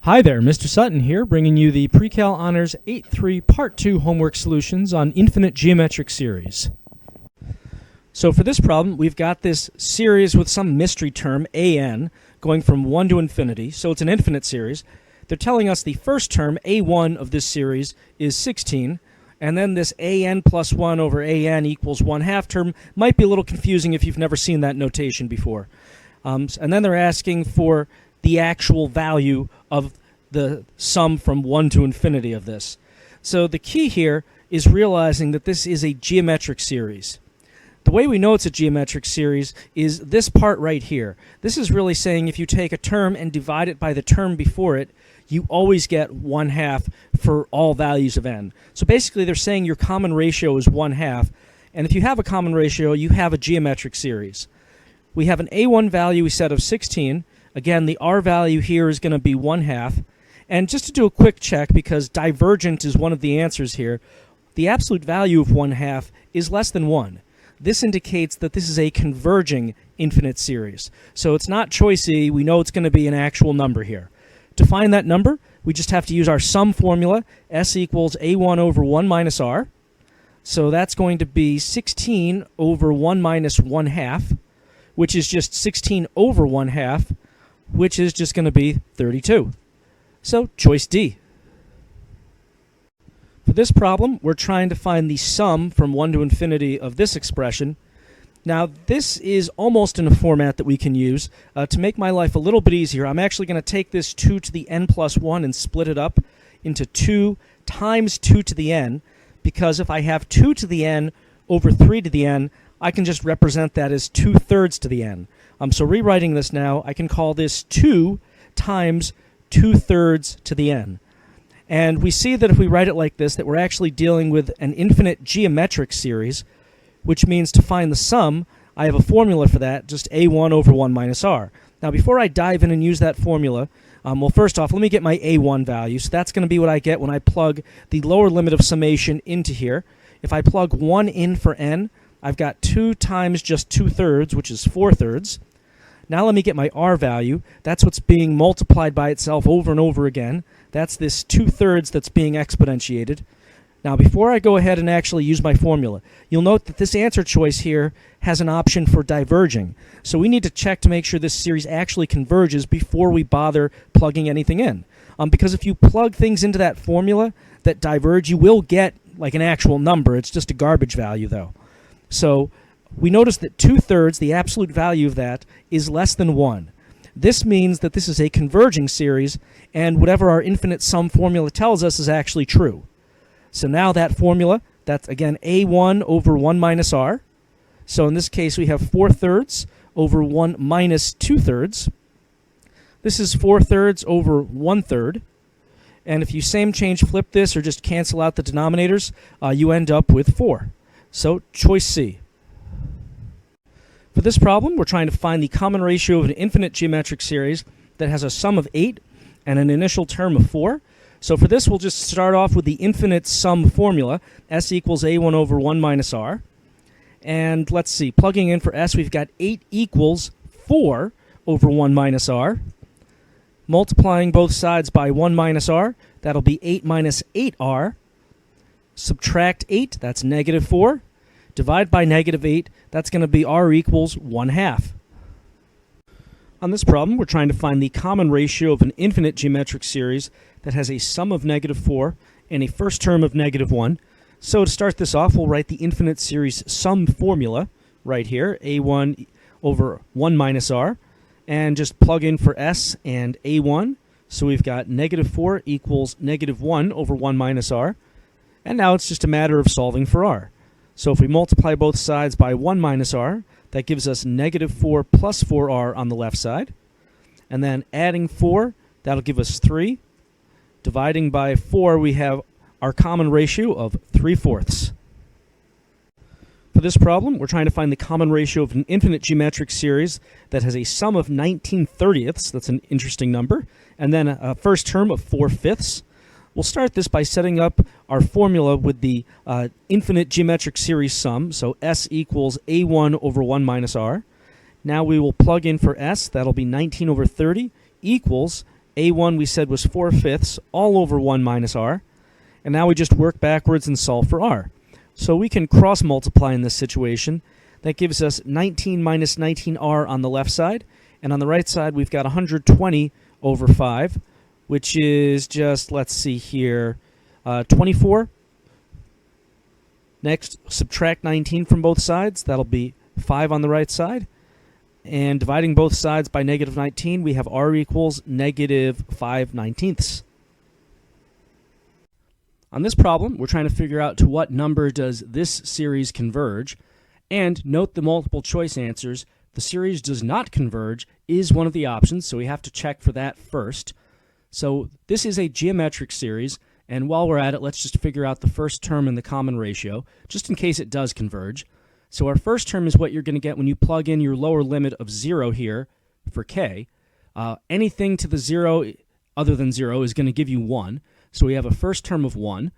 Hi there, Mr. Sutton here, bringing you the Pre-Cal Honors 8-3 Part 2 homework solutions on infinite geometric series. So for this problem, we've got this series with some mystery term, an, going from 1 to infinity, so it's an infinite series. They're telling us the first term, a1 of this series, is 16, and then this an plus 1 over an equals 1/2 term might be a little confusing if you've never seen that notation before. And then they're asking for the actual value of the sum from 1 to infinity of this. So the key here is realizing that this is a geometric series. The way we know it's a geometric series is this part right here. This is really saying if you take a term and divide it by the term before it, you always get 1/2 for all values of n. So basically they're saying your common ratio is 1/2, and if you have a common ratio, you have a geometric series. We have an a1 value we said of 16. Again, the r value here is going to be 1/2. And just to do a quick check, because divergent is one of the answers here, the absolute value of 1/2 is less than 1. This indicates that this is a converging infinite series. So it's not choice E. We know it's going to be an actual number here. To find that number, we just have to use our sum formula, S equals a1 over 1 minus r. So that's going to be 16 over 1 minus 1/2, which is just 16 over 1/2, which is just going to be 32. So choice D. For this problem, we're trying to find the sum from 1 to infinity of this expression. Now, this is almost in a format that we can use. To make my life a little bit easier, I'm actually going to take this 2 to the n plus 1 and split it up into 2 times 2 to the n, because if I have 2 to the n over 3 to the n, I can just represent that as 2/3 to the n. So rewriting this now, I can call this 2 times 2/3 to the n. And we see that if we write it like this, that we're actually dealing with an infinite geometric series, which means to find the sum, I have a formula for that, just a1 over 1 minus r. Now, before I dive in and use that formula, well, first off, let me get my a1 value. So that's going to be what I get when I plug the lower limit of summation into here. If I plug 1 in for n, I've got 2 times just 2/3, which is 4/3. Now let me get my r value. That's what's being multiplied by itself over and over again. That's this 2/3 that's being exponentiated. Now before I go ahead and actually use my formula, you'll note that this answer choice here has an option for diverging. So we need to check to make sure this series actually converges before we bother plugging anything in. Because if you plug things into that formula that diverge, you will get like an actual number. It's just a garbage value though. So we notice that 2/3, the absolute value of that, is less than 1. This means that this is a converging series, and whatever our infinite sum formula tells us is actually true. So now that formula, that's again a1 over 1 minus r. So in this case, we have 4/3 over 1 minus 2/3. This is 4/3 over 1/3. And if you same change flip this or just cancel out the denominators, you end up with 4. So choice C. For this problem, we're trying to find the common ratio of an infinite geometric series that has a sum of 8 and an initial term of 4. So for this, we'll just start off with the infinite sum formula, S equals a1 over 1 minus r. And let's see, plugging in for S, we've got 8 equals 4 over 1 minus r. Multiplying both sides by 1 minus r, that'll be 8 minus 8r. Subtract 8, that's negative 4. Divide by negative 8, that's going to be r equals 1/2. On this problem, we're trying to find the common ratio of an infinite geometric series that has a sum of negative 4 and a first term of negative 1. So to start this off, we'll write the infinite series sum formula right here, a1 over 1 minus r, and just plug in for s and a1. So we've got negative 4 equals negative 1 over 1 minus r. And now it's just a matter of solving for r. So if we multiply both sides by 1 minus r, that gives us negative 4 plus 4r on the left side. And then adding 4, that'll give us 3. Dividing by 4, we have our common ratio of 3/4. For this problem, we're trying to find the common ratio of an infinite geometric series that has a sum of 19/30. That's an interesting number. And then a first term of 4/5. We'll start this by setting up our formula with the infinite geometric series sum. So S equals a1 over 1 minus r. Now we will plug in for S. That'll be 19 over 30 equals A1 we said was 4/5 all over 1 minus r. And now we just work backwards and solve for r. So we can cross multiply in this situation. That gives us 19 minus 19r on the left side. And on the right side, we've got 120 over 5, which is just, let's see here, 24. Next, subtract 19 from both sides. That'll be 5 on the right side. And dividing both sides by negative 19, we have r equals negative 5/19. On this problem, we're trying to figure out to what number does this series converge. And note the multiple choice answers. The series does not converge is one of the options, so we have to check for that first. So this is a geometric series, and while we're at it, let's just figure out the first term in the common ratio, just in case it does converge. So our first term is what you're going to get when you plug in your lower limit of 0 here for k. Anything to the 0 other than 0 is going to give you 1. So we have a first term of 1.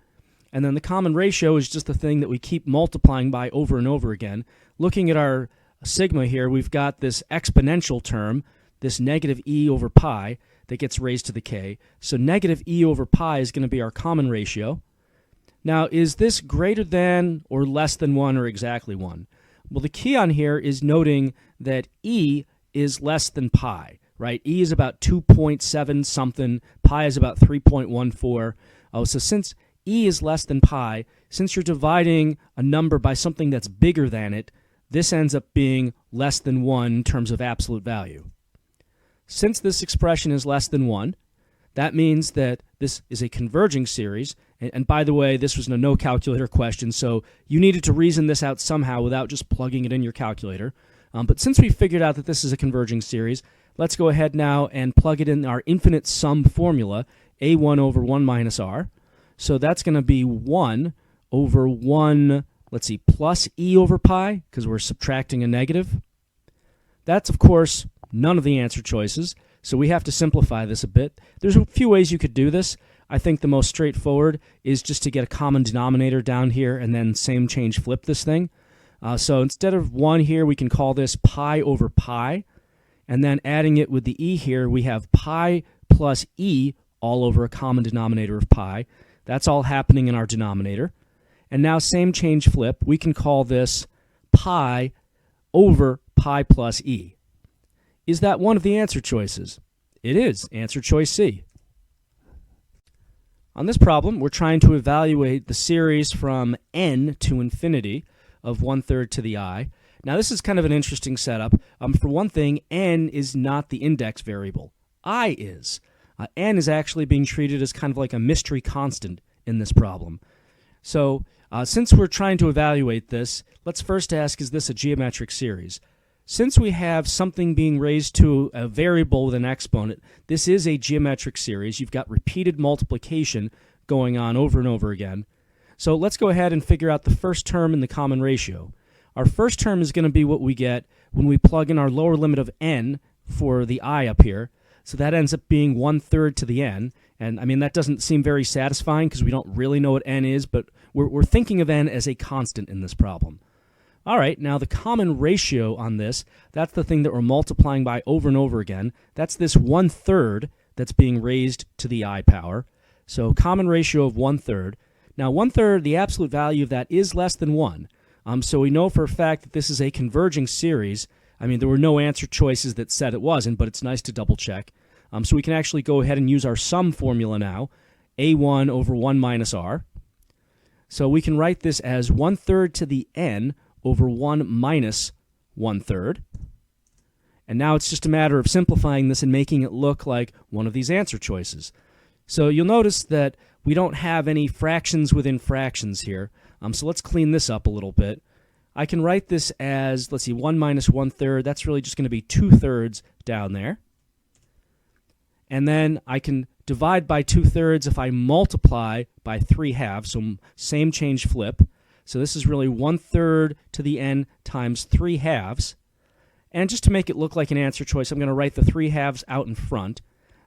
And then the common ratio is just the thing that we keep multiplying by over and over again. Looking at our sigma here, we've got this exponential term, this negative e over pi, that gets raised to the k. So negative e over pi is going to be our common ratio. Now, is this greater than or less than 1 or exactly 1? Well, the key on here is noting that e is less than pi, right? E is about 2.7 something, pi is about 3.14. So since e is less than pi, since you're dividing a number by something that's bigger than it, this ends up being less than 1 in terms of absolute value. Since this expression is less than 1, that means that this is a converging series. And by the way, this was a no calculator question, so you needed to reason this out somehow without just plugging it in your calculator. But since we figured out that this is a converging series, let's go ahead now and plug it in our infinite sum formula, a1 over 1 minus r. So that's going to be 1 over 1, let's see, plus e over pi, because we're subtracting a negative. That's, of course, none of the answer choices, so we have to simplify this a bit. There's a few ways you could do this. I think the most straightforward is just to get a common denominator down here and then same change flip this thing. So instead of 1 here, we can call this pi over pi. And then adding it with the e here, we have pi plus e all over a common denominator of pi. That's all happening in our denominator. And now same change flip, we can call this pi over pi plus e. Is that one of the answer choices? It is. Answer choice C. On this problem, we're trying to evaluate the series from n to infinity of 1/3 to the I. Now, this is kind of an interesting setup. For one thing, n is not the index variable. I is. N is actually being treated as kind of like a mystery constant in this problem. So, since we're trying to evaluate this, let's first ask, is this a geometric series? Since we have something being raised to a variable with an exponent, this is a geometric series. You've got repeated multiplication going on over and over again. So let's go ahead and figure out the first term in the common ratio. Our first term is going to be what we get when we plug in our lower limit of n for the I up here. So that ends up being 1/3 to the n. And I mean, that doesn't seem very satisfying because we don't really know what n is, but we're thinking of n as a constant in this problem. All right, now the common ratio on this, that's the thing that we're multiplying by over and over again. That's this 1/3 that's being raised to the I power. So common ratio of 1/3. Now 1/3, the absolute value of that is less than 1. So we know for a fact that this is a converging series. I mean, there were no answer choices that said it wasn't, but it's nice to double check. So we can actually go ahead and use our sum formula now, a1 over 1 minus r. So we can write this as 1/3 to the n over 1 minus 1/3. And now it's just a matter of simplifying this and making it look like one of these answer choices. So you'll notice that we don't have any fractions within fractions here. So let's clean this up a little bit. I can write this as, let's see, 1 minus 1/3. That's really just going to be 2/3 down there. And then I can divide by 2/3 if I multiply by 3/2. So same change flip. So this is really 1/3 to the n times 3/2. And just to make it look like an answer choice, I'm going to write the 3/2 out in front.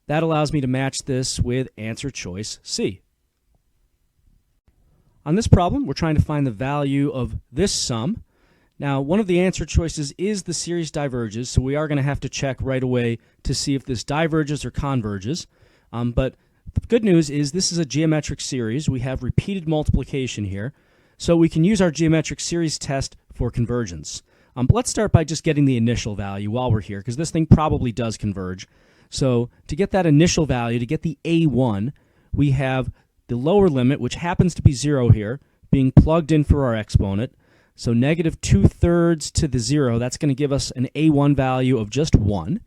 That allows me to match this with answer choice C. On this problem, we're trying to find the value of this sum. Now, one of the answer choices is the series diverges, so we are going to have to check right away to see if this diverges or converges. But the good news is this is a geometric series. We have repeated multiplication here, so we can use our geometric series test for convergence. But let's start by just getting the initial value while we're here, because this thing probably does converge. So to get that initial value, to get the a1, we have the lower limit, which happens to be 0 here, being plugged in for our exponent. So negative 2/3 to the 0, that's going to give us an a1 value of just 1.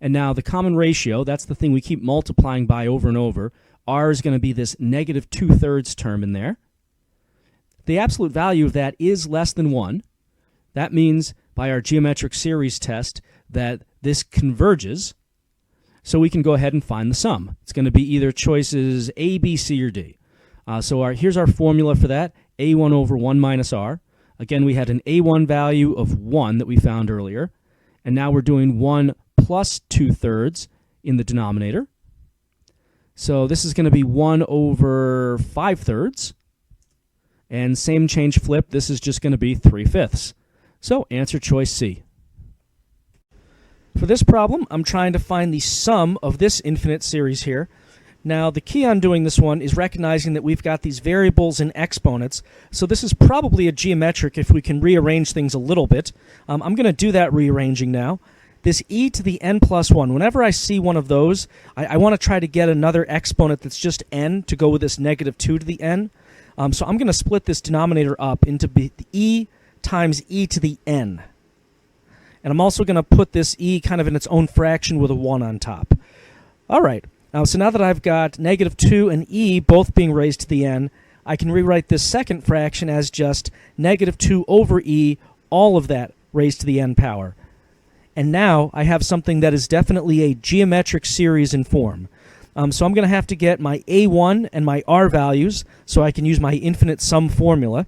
And now the common ratio, that's the thing we keep multiplying by over and over. R is going to be this negative 2/3 term in there. The absolute value of that is less than 1. That means by our geometric series test that this converges. So we can go ahead and find the sum. It's going to be either choices A, B, C, or D. Here's our formula for that, a1 over 1 minus r. Again, we had an a1 value of 1 that we found earlier. And now we're doing 1 plus 2/3 in the denominator. So this is going to be 1 over 5/3. And same change flip, this is just going to be 3/5. So answer choice C. For this problem, I'm trying to find the sum of this infinite series here. Now, the key on doing this one is recognizing that we've got these variables and exponents, so this is probably a geometric if we can rearrange things a little bit. I'm going to do that rearranging now. This e to the n plus 1, whenever I see one of those, I want to try to get another exponent that's just n to go with this negative 2 to the n. So I'm going to split this denominator up into e times e to the n. And I'm also going to put this e kind of in its own fraction with a 1 on top. All right. So now that I've got negative 2 and e both being raised to the n, I can rewrite this second fraction as just negative 2 over e, all of that raised to the n power. And now I have something that is definitely a geometric series in form. So I'm going to have to get my a1 and my r values so I can use my infinite sum formula.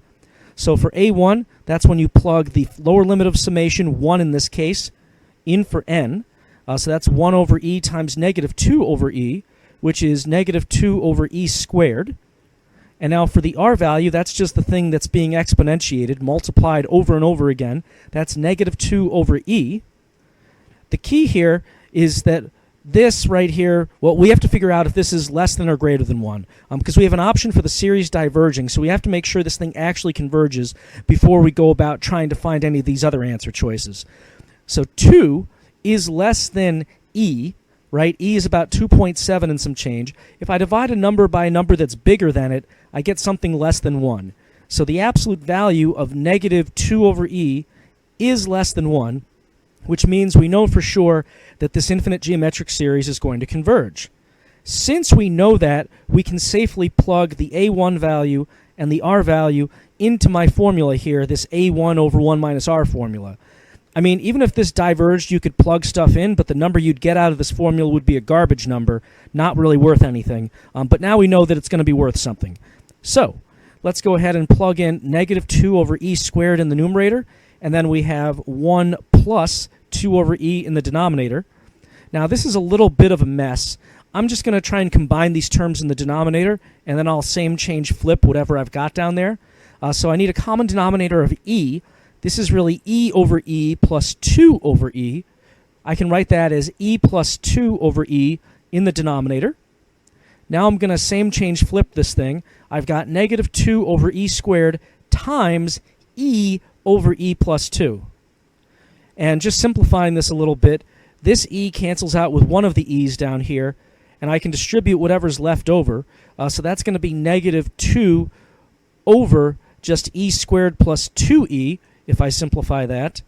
So for a1, that's when you plug the lower limit of summation, 1 in this case, in for n. So that's 1 over e times negative 2 over e, which is negative 2 over e squared. And now for the r value, that's just the thing that's being exponentiated, multiplied over and over again. That's negative 2 over e. The key here is that this right here, well, we have to figure out if this is less than or greater than 1, because we have an option for the series diverging, so we have to make sure this thing actually converges before we go about trying to find any of these other answer choices. So 2 is less than e, right? E is about 2.7 and some change. If I divide a number by a number that's bigger than it, I get something less than 1. So the absolute value of negative 2 over e is less than 1, which means we know for sure that this infinite geometric series is going to converge. Since we know that, we can safely plug the a1 value and the r value into my formula here, this a1 over 1 minus r formula. I mean, even if this diverged, you could plug stuff in, but the number you'd get out of this formula would be a garbage number, not really worth anything. But now we know that it's going to be worth something. So let's go ahead and plug in negative 2 over e squared in the numerator, and then we have 1 plus 2 over e in the denominator. Now, this is a little bit of a mess. I'm just going to try and combine these terms in the denominator, and then I'll same change flip whatever I've got down there. So I need a common denominator of e. This is really e over e plus 2 over e. I can write that as e plus 2 over e in the denominator. Now I'm going to same change flip this thing. I've got negative 2 over e squared times e over e plus 2. And just simplifying this a little bit, this e cancels out with one of the e's down here, and I can distribute whatever's left over. So that's going to be negative 2 over just e squared plus 2e, if I simplify that.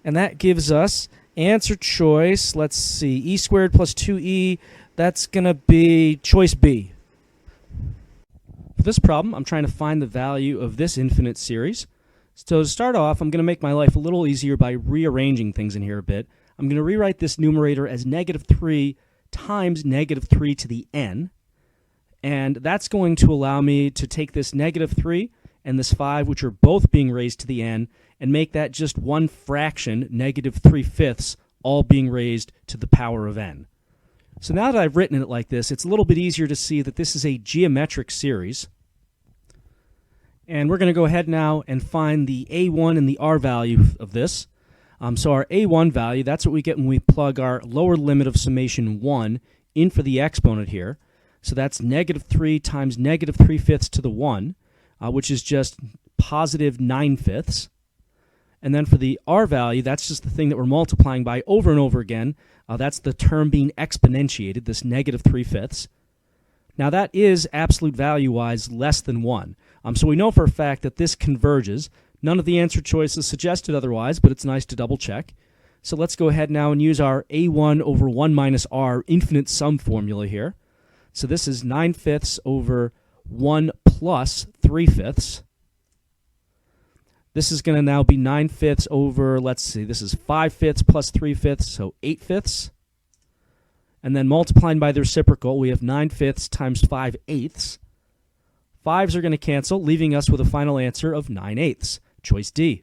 And that gives us answer choice, let's see, e squared plus 2e, that's going to be choice B. For this problem, I'm trying to find the value of this infinite series. So to start off, I'm going to make my life a little easier by rearranging things in here a bit. I'm going to rewrite this numerator as negative 3 times negative 3 to the n. And that's going to allow me to take this negative 3 and this 5, which are both being raised to the n, and make that just one fraction, negative 3/5, all being raised to the power of n. So now that I've written it like this, it's a little bit easier to see that this is a geometric series. And we're going to go ahead now and find the a1 and the r value of this. So our a1 value, that's what we get when we plug our lower limit of summation 1 in for the exponent here. So that's negative 3 times negative 3/5 to the 1, which is just positive 9/5. And then for the r value, that's just the thing that we're multiplying by over and over again. That's the term being exponentiated, this negative 3/5. Now that is absolute value-wise less than 1. So we know for a fact that this converges. None of the answer choices suggested otherwise, but it's nice to double check. So let's go ahead now and use our a1 over 1 minus r infinite sum formula here. So this is 9/5 over 1 plus 3/5. This is going to now be 9/5 over, let's see, this is 5/5 plus 3/5, so 8/5. And then multiplying by the reciprocal, we have 9/5 times 5/8. 5s are going to cancel, leaving us with a final answer of 9/8. Choice D.